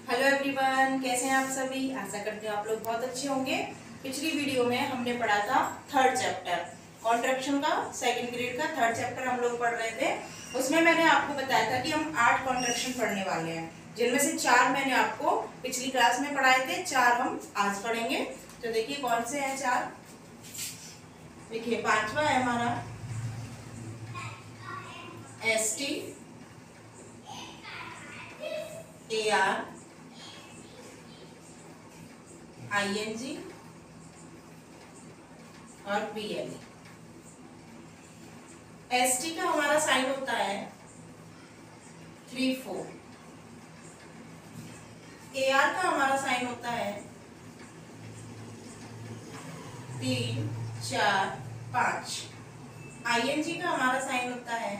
Hello everyone, कैसे हैं आप सभी। आशा करते हैं आप लोग बहुत अच्छे होंगे। पिछली वीडियो में हमने पढ़ा था थर्ड चैप्टर कॉन्ट्रैक्शन का, सेकंड ग्रेड का थर्ड चैप्टर हम लोग पढ़ रहे थे। उसमें मैंने आपको बताया था कि हम 8 कॉन्ट्रैक्शन पढ़ने वाले हैं, जिनमें से 4 मैंने आपको पिछली क्लास में पढ़ाए थे, 4 हम आज पढ़ेंगे। तो देखिए कौन से हैं 4। देखिए 5वां है हमारा ST, AR, ING और BLE। ST का हमारा साइन होता है 3-4। AR का हमारा साइन होता है 3-4-5। ING का हमारा साइन होता है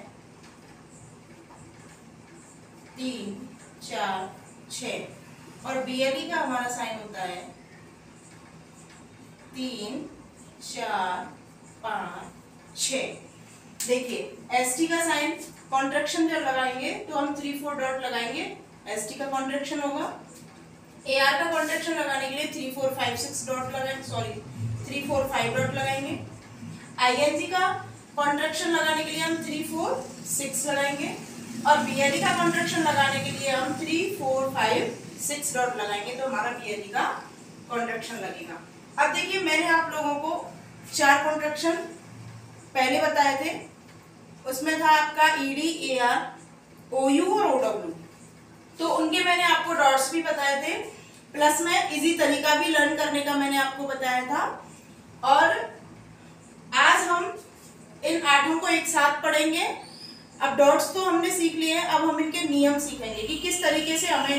3-4-6 और BLE का हमारा साइन होता है 3-4-5-6। देखिए ST का साइन कॉन्ट्रैक्शन जब लगाएंगे तो हम 3-4 डॉट लगाएंगे, ST का कॉन्ट्रैक्शन होगा। AR का कॉन्ट्रैक्शन लगाने के लिए 3-4-5-6 डॉट लगाएंगे, 3-4-5 डॉट लगाएंगे। ING का कॉन्ट्रैक्शन लगाने के लिए हम 3-4-6 लगाएंगे और BLE का कॉन्ट्रैक्शन लगाने के लिए हम 3-4-5-6 डॉट लगाएंगे, तो हमारा BLE का कॉन्ट्रैक्शन लगेगा। अब देखिए मैंने आप लोगों को 4 कॉन्ट्रैक्शन पहले बताए थे, उसमें था आपका ED, AR, OU और OW। तो उनके मैंने आपको डॉट्स भी बताए थे, प्लस में इजी तरीका भी लर्न करने का मैंने आपको बताया था। और आज हम इन 8 को एक साथ पढ़ेंगे। अब डॉट्स तो हमने सीख लिए हैं, अब हम इनके नियम सीखेंगे कि किस तरीके से हमें।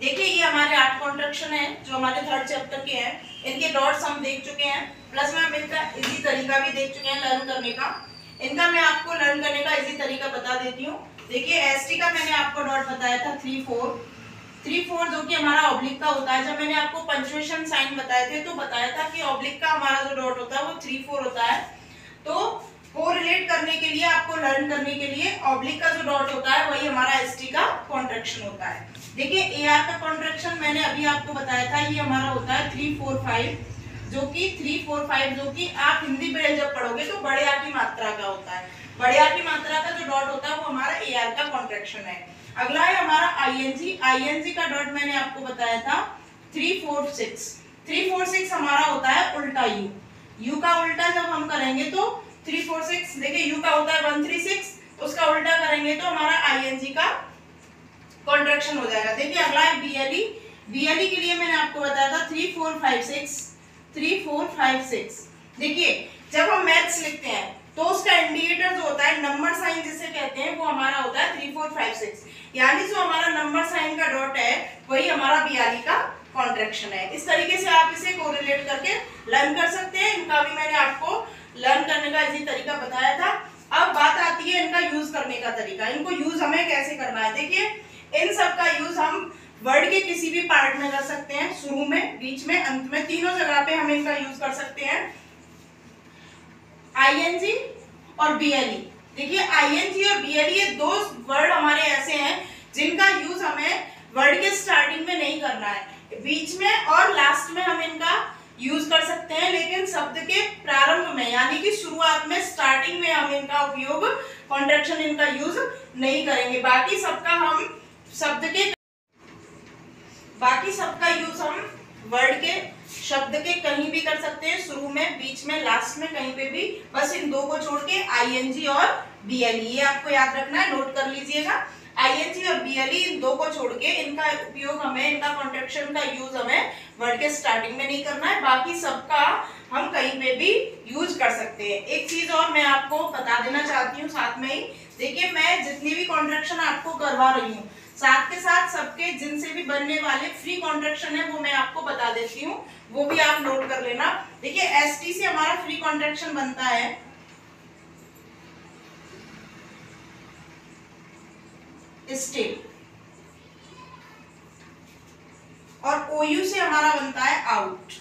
देखिए ये हमारे 8 कॉन्ट्रैक्शन हैं जो हमारे थर्ड चैप्टर के हैं, इनके डॉट्स हम देख चुके हैं, प्लस में हम इनका इजी तरीका भी देख चुके हैं लर्न करने का। इनका मैं आपको लर्न करने का इजी तरीका बता देती हूँ। देखिए ST का मैंने आपको डॉट बताया था 3-4 जो कि हमारा ऑब्लिक का होता है। जब मैंने आपको पंक्चुएशन साइन बताए थे तो बताया था कि ऑब्लिक का हमारा जो डॉट होता है वो 3-4 होता है। तो कोरिलेट करने के लिए, आपको लर्न करने के लिए ऑब्लिक का जो डॉट होता है वही हमारा ST का कॉन्ट्रैक्शन होता है। देखिए AR का कॉन्ट्रैक्शन मैंने अभी आपको बताया था, ये हमारा होता है 3-4-5, जो कि 3-4-5 जो कि आप हिंदी में जब पढ़ोगे तो बड़े आ की मात्रा का होता है। बड़े आ की मात्रा का जो डॉट होता है वो हमारा AR का कॉन्ट्रैक्शन है। अगला है हमारा ING का डॉट मैंने आपको बताया था 3-4-6 हमारा होता है उल्टा U का उल्टा जब हम करेंगे तो 3-4-6। देखिए U का होता है 1-3-6, उसका उल्टा करेंगे तो हमारा ING का कॉन्ट्रैक्शन हो जाएगा। देखिए अगला है BLE के लिए मैंने आपको बताया था 3-4-5-6। देखिए जब हम मैथ्स लिखते हैं तो उसका इंडिकेटर जो होता है, नंबर साइन जिसे कहते हैं, वो हमारा होता है 3-4-5-6, यानी जो हमारा नंबर साइन का डॉट है वही हमारा BLE का कॉन्ट्रैक्शन है। इस तरीके से आप इसे कोरिलेट करके लर्न कर सकते हैं। इनका भी मैंने आपको लर्न करने का इजी तरीका बताया था। अब बात आती है इनका यूज करने का तरीका। इनको यूज हमें कैसे करना है। देखिए इन सब का यूज हम वर्ड के किसी भी पार्ट में कर सकते हैं, शुरू में, बीच में, अंत में, तीनों जगह पे हम इनका यूज कर सकते हैं। ING और BLE। देखिए ING और BLE ये 2 वर्ड हमारे ऐसे हैं जिनका यूज हमें वर्ड के स्टार्टिंग में नहीं करना है, बीच में और लास्ट में हम इनका यूज कर सकते हैं, लेकिन शब्द के प्रारंभ में यानी कि शुरुआत में, स्टार्टिंग में हम इनका उपयोग, कॉन्ट्रैक्शन इनका यूज नहीं करेंगे। बाकी सबका यूज हम वर्ड के, शब्द के कहीं भी कर सकते हैं, शुरू में, बीच में, लास्ट में, कहीं पे भी, बस इन 2 को छोड़ के ING और BLE, ये आपको याद रखना है, नोट कर लीजिएगा। ING और BLE इन 2 को छोड़ के इनका उपयोग हमें, इनका कॉन्ट्रैक्शन का यूज हमें वर्ड के स्टार्टिंग में नहीं करना है, बाकी सबका हम कहीं पे भी यूज कर सकते हैं। एक चीज और मैं आपको बता देना चाहती हूँ साथ में ही। देखिए मैं जितनी भी कॉन्ट्रैक्शन आपको करवा रही हूँ, साथ के साथ सबके जिनसे भी बनने वाले फ्री कॉन्ट्रैक्शन है वो मैं आपको बता देती हूँ, वो भी आप नोट कर लेना। देखिए ST से हमारा फ्री कॉन्ट्रैक्शन बनता है स्टिल, और OU से हमारा बनता है आउट।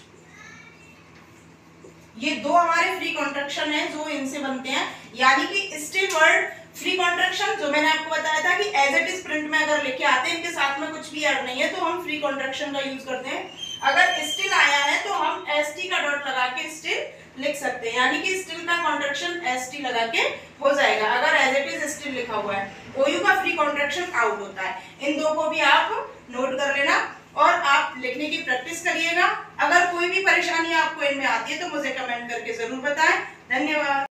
ये 2 हमारे फ्री कॉन्ट्रैक्शन है जो इनसे बनते हैं, यानी कि स्टिल वर्ड फ्री कॉन्ट्रैक्शन जो मैंने आपको बताया था कि एज इट इज प्रिंट में अगर लिखे आते हैं, इनके साथ में कुछ भी ऐड नहीं है, तो हम फ्री कॉन्ट्रैक्शन का यूज करते हैं। अगर स्टिल आया है तो हम एसटी का डॉट लगा के स्टिल लिख सकते हैं, यानी कि स्टिल का कॉन्ट्रैक्शन एसटी लगा के हो जाएगा अगर एज इट इज स्टिल लिखा हुआ है। ओयू का फ्री कॉन्ट्रैक्शन आउट होता है। इन दो को भी आप नोट कर लेना और आप लिखने की प्रैक्टिस करिएगा। अगर कोई भी परेशानी आपको इनमें आती है तो मुझे कमेंट करके जरूर बताएं। धन्यवाद।